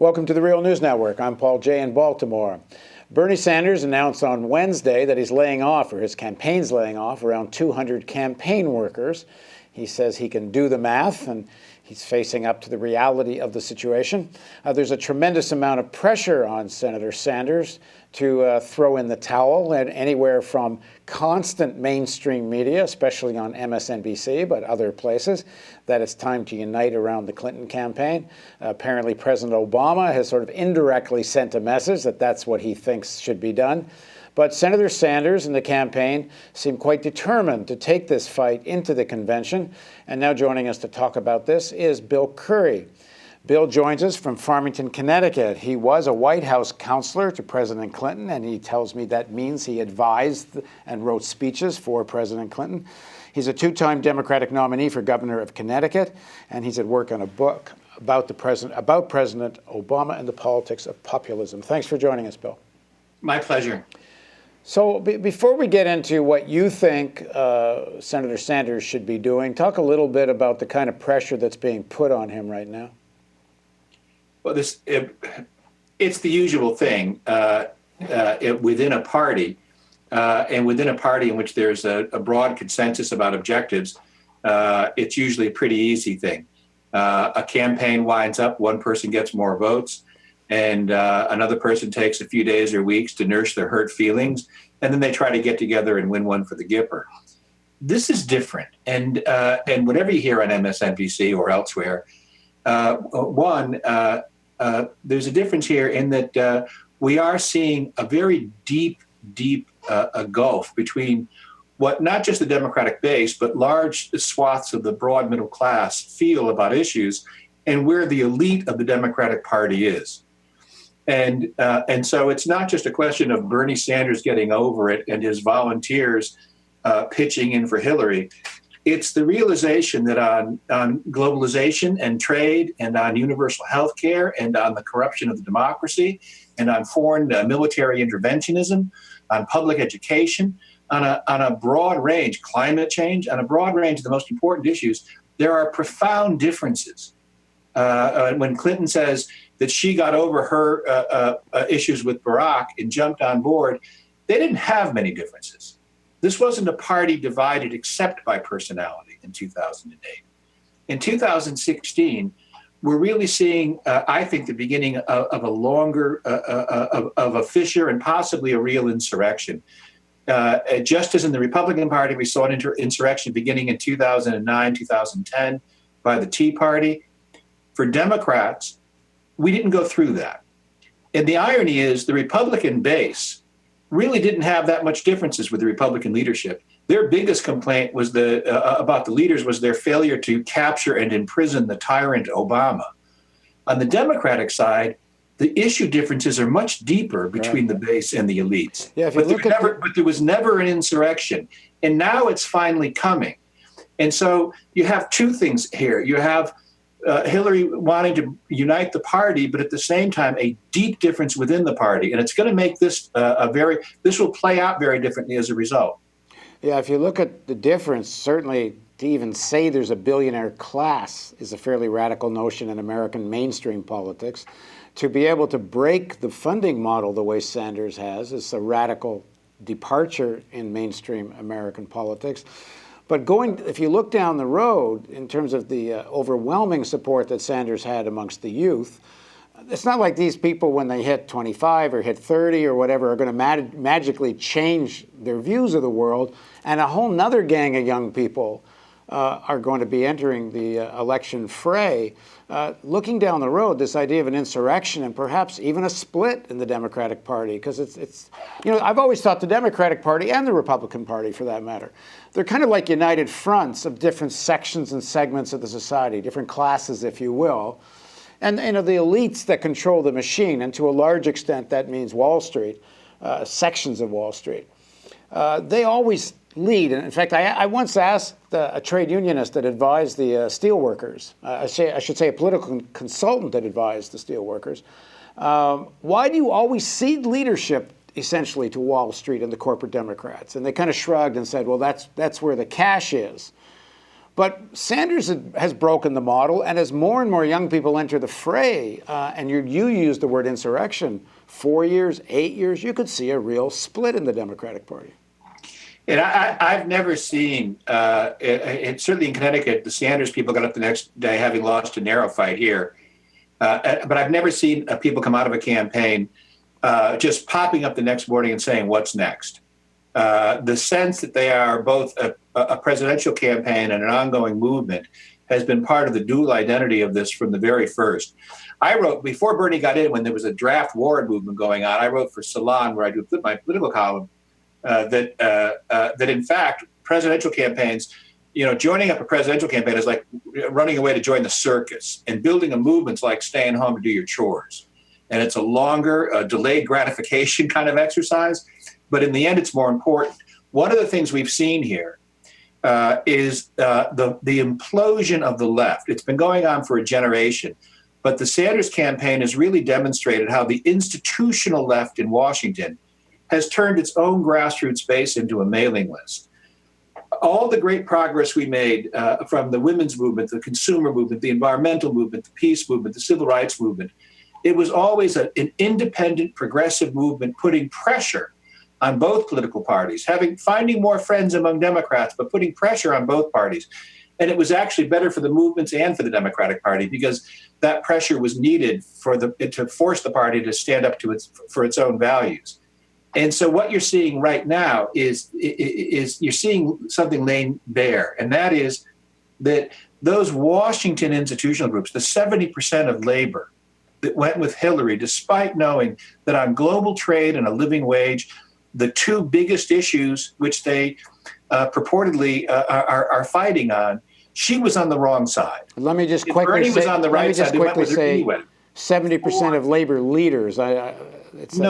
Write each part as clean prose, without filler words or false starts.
Welcome to the Real News Network. I'm Paul Jay in Baltimore. Bernie Sanders announced on Wednesday that he's laying off, or his campaign's laying off, around 200 campaign workers. He says he can do the math, and he's facing up to the reality of the situation. There's a tremendous amount of pressure on Senator Sanders to throw in the towel, and anywhere from constant mainstream media, especially on MSNBC, but other places, that it's time to unite around the Clinton campaign. Apparently, President Obama has sort of indirectly sent a message that that's what he thinks should be done. But Senator Sanders and the campaign seem quite determined to take this fight into the convention. And now joining us to talk about this is Bill Curry. Bill joins us from Farmington, Connecticut. He was a White House counselor to President Clinton, and he tells me that means he advised and wrote speeches for President Clinton. He's a two-time Democratic nominee for governor of Connecticut, and he's at work on a book about President Obama and the politics of populism. Thanks for joining us, Bill. My pleasure. So before we get into what you think Senator Sanders should be doing, talk a little bit about the kind of pressure that's being put on him right now. Well, it's the usual thing within a party, and within a party in which there's a broad consensus about objectives. It's usually a pretty easy thing. A campaign winds up, one person gets more votes, and another person takes a few days or weeks to nurse their hurt feelings, and then they try to get together and win one for the Gipper. This is different, and whatever you hear on MSNBC or elsewhere, there's a difference here in that we are seeing a very deep gulf between what not just the Democratic base, but large swaths of the broad middle class feel about issues, and where the elite of the Democratic Party is. And so it's not just a question of Bernie Sanders getting over it and his volunteers pitching in for Hillary. It's the realization that on globalization and trade and on universal health care and on the corruption of the democracy and on foreign military interventionism, on public education, on a broad range, climate change, on a broad range of the most important issues, there are profound differences. When Clinton says that she got over her issues with Barack and jumped on board, they didn't have many differences. This wasn't a party divided except by personality in 2008. In 2016, we're really seeing, I think, the beginning of a longer, of a fissure and possibly a real insurrection. Just as in the Republican Party, we saw an insurrection beginning in 2009, 2010 by the Tea Party. For Democrats, we didn't go through that. And the irony is the Republican base really didn't have that much differences with the Republican leadership. Their biggest complaint was about the leaders was their failure to capture and imprison the tyrant Obama. On the Democratic side, the issue differences are much deeper between the base and the elites. Yeah, but there was never an insurrection. And now it's finally coming. And so you have two things here. You have Hillary wanting to unite the party, but at the same time, a deep difference within the party. And it's going to make this this will play out very differently as a result. Yeah, if you look at the difference, certainly to even say there's a billionaire class is a fairly radical notion in American mainstream politics. To be able to break the funding model the way Sanders has is a radical departure in mainstream American politics. But if you look down the road in terms of the overwhelming support that Sanders had amongst the youth, it's not like these people, when they hit 25 or hit 30 or whatever, are going to magically change their views of the world. And a whole nother gang of young people are going to be entering the election fray. Looking down the road, this idea of an insurrection and perhaps even a split in the Democratic Party, because it's I've always thought the Democratic Party and the Republican Party, for that matter, they're kind of like united fronts of different sections and segments of the society, different classes, if you will. And the elites that control the machine, and to a large extent that means Wall Street, sections of Wall Street, they always lead. And in fact, I once asked a trade unionist that advised the steelworkers, I should say a political consultant that advised the steelworkers, why do you always cede leadership essentially to Wall Street and the corporate Democrats? And they kind of shrugged and said, well, that's where the cash is. But Sanders has broken the model, and as more and more young people enter the fray, and you use the word insurrection, 4 years, 8 years, you could see a real split in the Democratic Party. And I've never seen, certainly in Connecticut, the Sanders people got up the next day having lost a narrow fight here. But I've never seen people come out of a campaign just popping up the next morning and saying, what's next? The sense that they are both a presidential campaign and an ongoing movement has been part of the dual identity of this from the very first. I wrote, before Bernie got in, when there was a draft Warren movement going on, I wrote for Salon, where I do my political column, that in fact, presidential campaigns, joining up a presidential campaign is like running away to join the circus, and building a movement's like staying home to do your chores. And it's a longer, delayed gratification kind of exercise. But in the end, it's more important. One of the things we've seen here is the implosion of the left. It's been going on for a generation. But the Sanders campaign has really demonstrated how the institutional left in Washington has turned its own grassroots base into a mailing list. All the great progress we made from the women's movement, the consumer movement, the environmental movement, the peace movement, the civil rights movement, it was always an independent, progressive movement putting pressure on both political parties, finding more friends among Democrats, but putting pressure on both parties. And it was actually better for the movements and for the Democratic Party, because that pressure was needed to force the party to stand up for its own values. And so what you're seeing right now is you're seeing something laid bare, and that is that those Washington institutional groups, the 70% of labor that went with Hillary, despite knowing that on global trade and a living wage, the two biggest issues which they purportedly are fighting on, she was on the wrong side. Let me just if quickly Bernie say, was on the right side, they went with her anyway. 70% of labor leaders. No,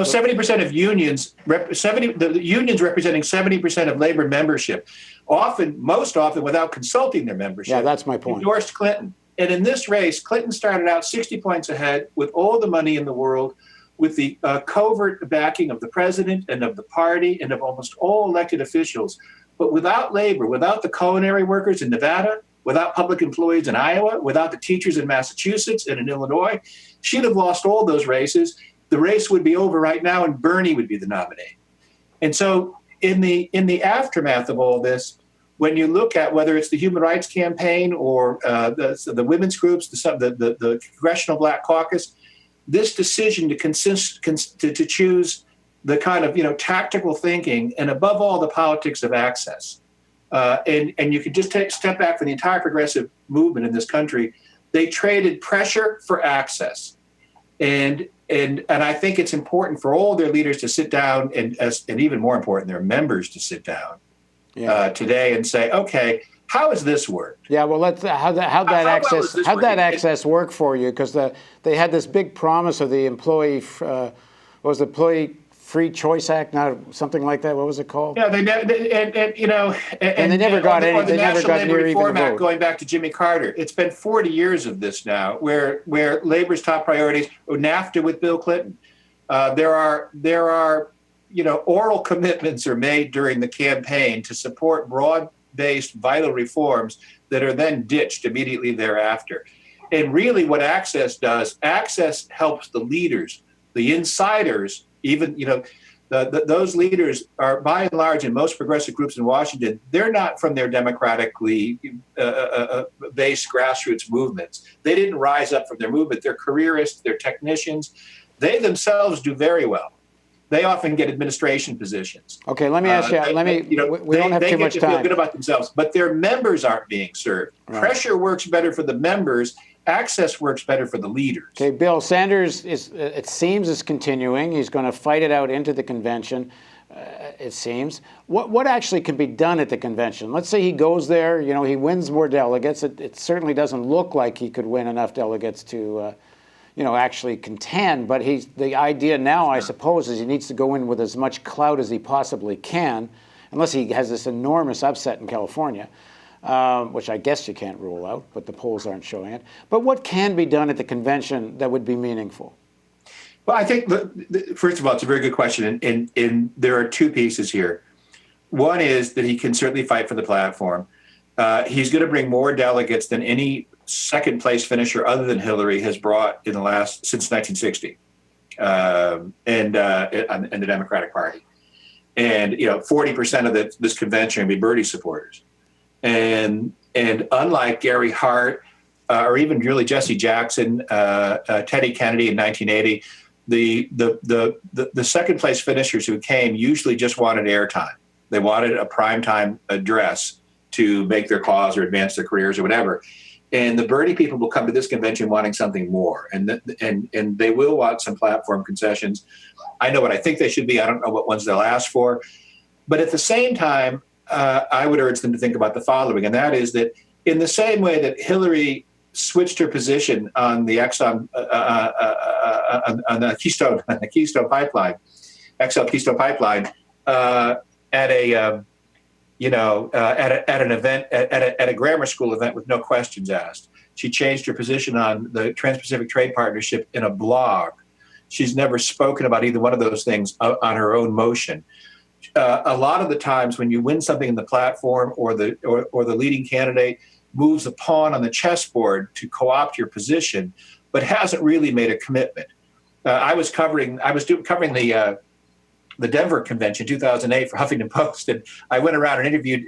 70% of unions. The unions representing 70% of labor membership, most often without consulting their membership. Yeah, that's my point. Endorsed Clinton, and in this race, Clinton started out 60 points ahead with all the money in the world, with the covert backing of the president and of the party and of almost all elected officials. But without labor, without the culinary workers in Nevada, without public employees in Iowa, without the teachers in Massachusetts and in Illinois, she'd have lost all those races. The race would be over right now, and Bernie would be the nominee. And so in the aftermath of all this, when you look at whether it's the Human Rights Campaign or the women's groups, the Congressional Black Caucus, this decision to choose the kind of tactical thinking and above all the politics of access, and you could just step back from the entire progressive movement in this country. They traded pressure for access, and I think it's important for all their leaders to sit down and even more important, their members to sit down today and say, okay, how has this worked? Yeah, well, how'd that access work for you? Because they had this big promise of the employee Free Choice Act, not something like that. What was it called? Yeah, they never got any. They never got near even a vote. Going back to Jimmy Carter, it's been 40 years of this now, where labor's top priorities, or NAFTA with Bill Clinton. There are oral commitments are made during the campaign to support broad-based vital reforms that are then ditched immediately thereafter. And really what access does, access helps the leaders, the insiders, even, those leaders are by and large in most progressive groups in Washington, they're not from their democratically based grassroots movements. They didn't rise up from their movement. They're careerists, they're technicians. They themselves do very well. They often get administration positions. Okay, let me ask you. We don't have too much time. They feel good about themselves, but their members aren't being served. Right. Pressure works better for the members. Access works better for the leaders. Okay, Bill, Sanders it seems is continuing. He's going to fight it out into the convention. It seems. What actually can be done at the convention? Let's say he goes there. He wins more delegates. It certainly doesn't look like he could win enough delegates to. Actually contend. But the idea now, I suppose, is he needs to go in with as much clout as he possibly can, unless he has this enormous upset in California, which I guess you can't rule out, but the polls aren't showing it. But what can be done at the convention that would be meaningful? Well, I think, first of all, it's a very good question. And there are two pieces here. One is that he can certainly fight for the platform. He's going to bring more delegates than any second place finisher other than Hillary has brought since 1960, and the Democratic Party. And 40% of this convention will be Bernie supporters. And unlike Gary Hart or even really Jesse Jackson, Teddy Kennedy in 1980, the second place finishers who came usually just wanted airtime. They wanted a primetime address to make their cause or advance their careers or whatever. And the Bernie people will come to this convention wanting something more, and they will want some platform concessions. I know what I think they should be. I don't know what ones they'll ask for. But at the same time, I would urge them to think about the following, and that is that in the same way that Hillary switched her position on the Exxon on the Keystone Pipeline, XL Keystone Pipeline, at an event at a grammar school event with no questions asked. She changed her position on the Trans-Pacific Trade Partnership in a blog. She's never spoken about either one of those things on her own motion. A lot of the times when you win something in the platform or the leading candidate moves a pawn on the chessboard to co-opt your position, but hasn't really made a commitment. I was covering the Denver convention, 2008, for Huffington Post, and I went around and interviewed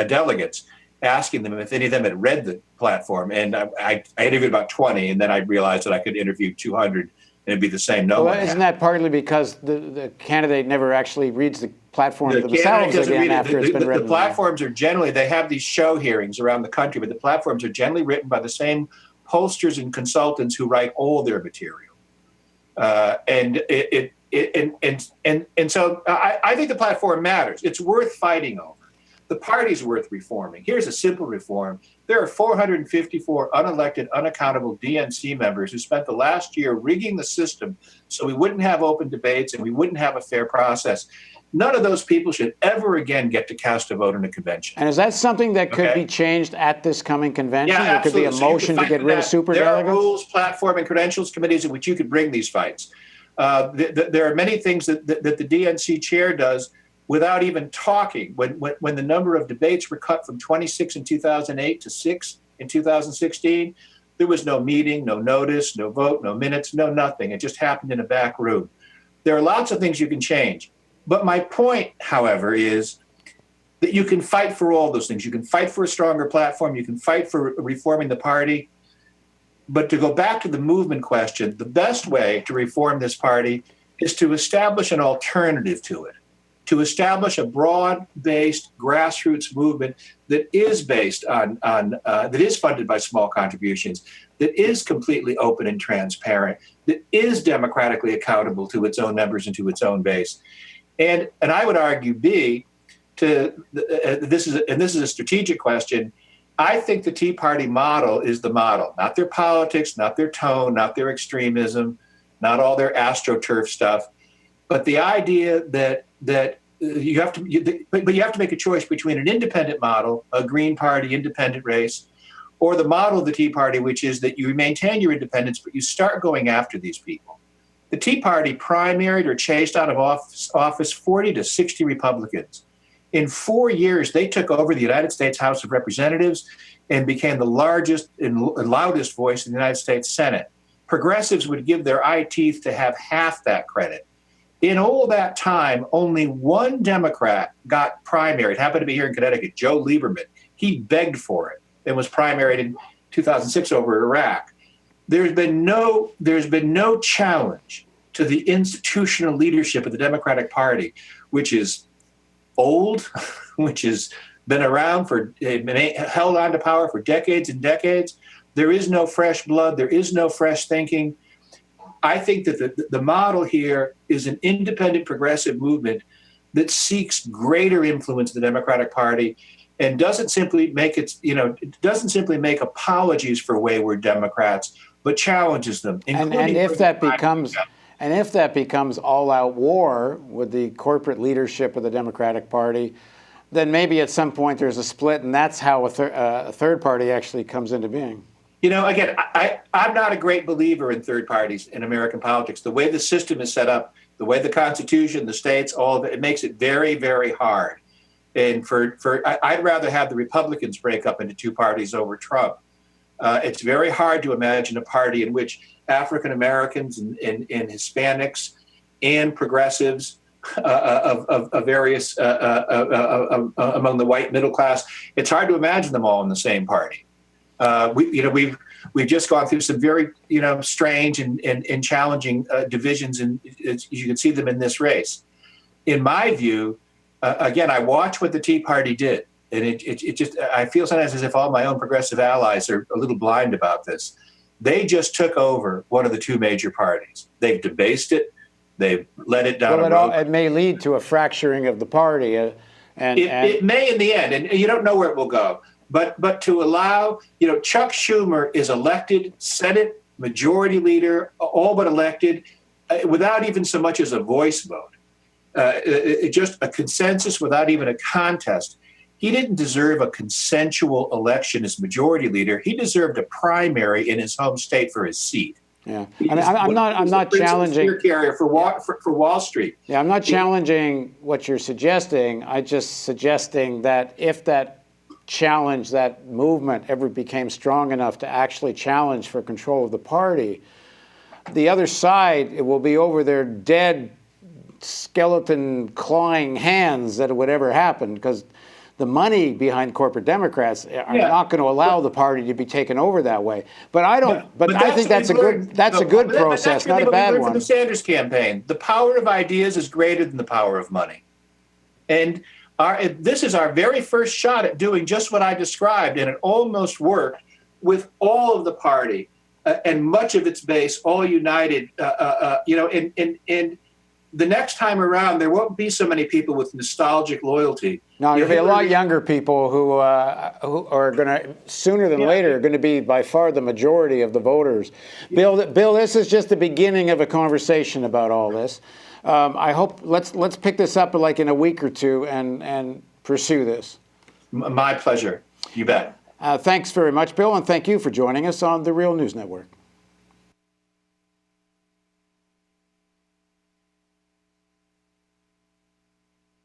delegates, asking them if any of them had read the platform. And I interviewed about 20, and then I realized that I could interview 200, and it'd be the same. Isn't that partly because the candidate never actually reads the platform themselves again after it's been read? The platforms are generally, they have these show hearings around the country, but the platforms are generally written by the same pollsters and consultants who write all their material. And so I think the platform matters. It's worth fighting over. The party's worth reforming. Here's a simple reform. There are 454 unelected, unaccountable DNC members who spent the last year rigging the system so we wouldn't have open debates and we wouldn't have a fair process. None of those people should ever again get to cast a vote in a convention. And is that something that could be changed at this coming convention? Yeah, there could be a motion to get rid of superdelegates? There are rules, platform, and credentials committees in which you could bring these fights. There are many things that the DNC chair does without even talking. When the number of debates were cut from 26 in 2008 to 6 in 2016, there was no meeting, no notice, no vote, no minutes, no nothing. It just happened in a back room. There are lots of things you can change. But my point, however, is that you can fight for all those things. You can fight for a stronger platform. You can fight for reforming the party. But to go back to the movement question, the best way to reform this party is to establish an alternative to it, to establish a broad-based grassroots movement that is based on that is funded by small contributions, that is completely open and transparent, that is democratically accountable to its own members and to its own base. And I would argue, this is a strategic question. I think the Tea Party model is the model, not their politics, not their tone, not their extremism, not all their AstroTurf stuff, but the idea that you have to make a choice between an independent model, a Green Party independent race, or the model of the Tea Party, which is that you maintain your independence, but you start going after these people. The Tea Party primaried or chased out of office 40 to 60 Republicans. In 4 years, they took over the United States House of Representatives and became the largest and loudest voice in the United States Senate. Progressives would give their eye teeth to have half that credit. In all that time, only one Democrat got primaried. It happened to be here in Connecticut, Joe Lieberman. He begged for it and was primaried in 2006 over Iraq. There's been no challenge to the institutional leadership of the Democratic Party, which is old, which has been around held on to power for decades and decades. There is no fresh blood. There is no fresh thinking. I think that the model here is an independent progressive movement that seeks greater influence in the Democratic Party and doesn't simply make apologies for wayward Democrats, but challenges them. And if that becomes all-out war with the corporate leadership of the Democratic Party, then maybe at some point there's a split, and that's how a third party actually comes into being. Again, I'm not a great believer in third parties in American politics. The way the system is set up, the way the Constitution, the states, all of it makes it very, very hard. And I'd rather have the Republicans break up into two parties over Trump. It's very hard to imagine a party in which African Americans and Hispanics and progressives of various among the white middle class. It's hard to imagine them all in the same party. We've just gone through some very strange and challenging divisions, and you can see them in this race. In my view, again, I watch what the Tea Party did, and it just I feel sometimes as if all my own progressive allies are a little blind about this. They just took over one of the two major parties. They've debased it. They've let it down. Well, it may lead to a fracturing of the party, it may in the end, and you don't know where it will go. But to allow, Chuck Schumer is elected Senate Majority Leader, all but elected, without even so much as a voice vote, just a consensus without even a contest. He didn't deserve a consensual election as Majority Leader. He deserved a primary in his home state for his seat. Yeah, I'm not challenging carrier for Wall Street. Yeah, I'm not challenging what you're suggesting. I'm just suggesting that if that movement ever became strong enough to actually challenge for control of the party, the other side, it will be over their dead skeleton clawing hands that it would ever happen, because the money behind corporate Democrats are not going to allow the party to be taken over that way. But I don't. But I think that's a good process, not a bad one. From the Sanders campaign, the power of ideas is greater than the power of money, and this is our very first shot at doing just what I described, and it almost worked with all of the party and much of its base all united. And the next time around, there won't be so many people with nostalgic loyalty. No, there'll be a lot younger people who are going to, sooner than later, are going to be by far the majority of the voters. Bill, this is just the beginning of a conversation about all this. I hope let's pick this up like in a week or two and pursue this. My pleasure. You bet. Thanks very much, Bill, and thank you for joining us on the Real News Network.